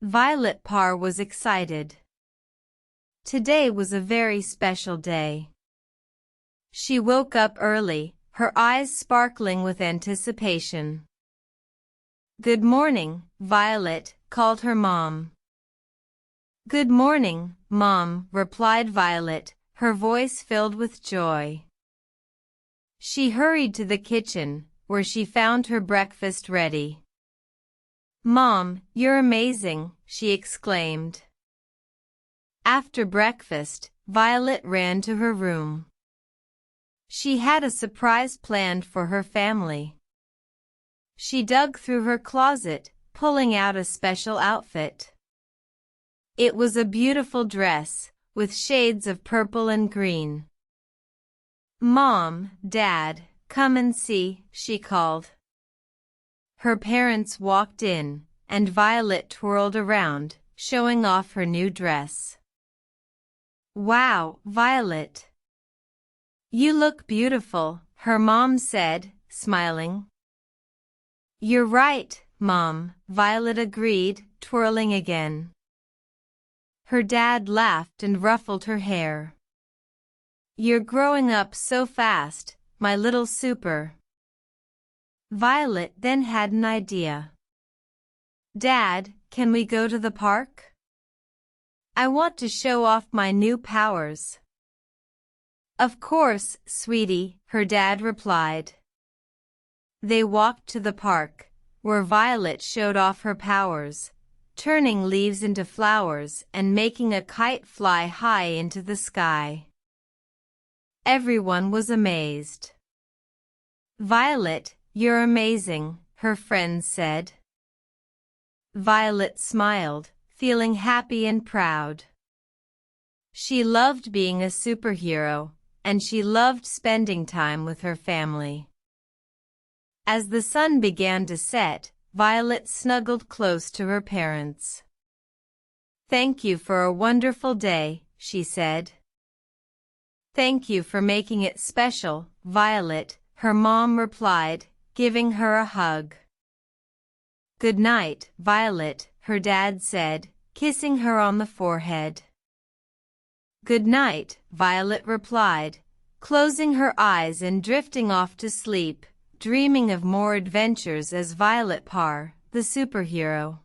Violet Parr was excited. Today was a very special day. She woke up early, her eyes sparkling with anticipation. "Good morning, Violet," called her mom. "Good morning, Mom," replied Violet, her voice filled with joy. She hurried to the kitchen, where she found her breakfast ready. "Mom, you're amazing," she exclaimed. After breakfast, Violet ran to her room. She had a surprise planned for her family. She dug through her closet, pulling out a special outfit. It was a beautiful dress, with shades of purple and green. "Mom, Dad, come and see," she called. Her parents walked in, and Violet twirled around, showing off her new dress. "Wow, Violet! You look beautiful," her mom said, smiling. "You're right, Mom," Violet agreed, twirling again. Her dad laughed and ruffled her hair. "You're growing up so fast, my little super." Violet then had an idea. "Dad, can we go to the park? I want to show off my new powers." "Of course, sweetie," her dad replied. They walked to the park, where Violet showed off her powers, turning leaves into flowers and making a kite fly high into the sky. Everyone was amazed. "Violet, you're amazing," her friends said. Violet smiled, feeling happy and proud. She loved being a superhero, and she loved spending time with her family. As the sun began to set, Violet snuggled close to her parents. "Thank you for a wonderful day," she said. "Thank you for making it special, Violet," her mom replied, giving her a hug. "Good night, Violet," her dad said, kissing her on the forehead. "Good night," Violet replied, closing her eyes and drifting off to sleep, dreaming of more adventures as Violet Parr, the superhero.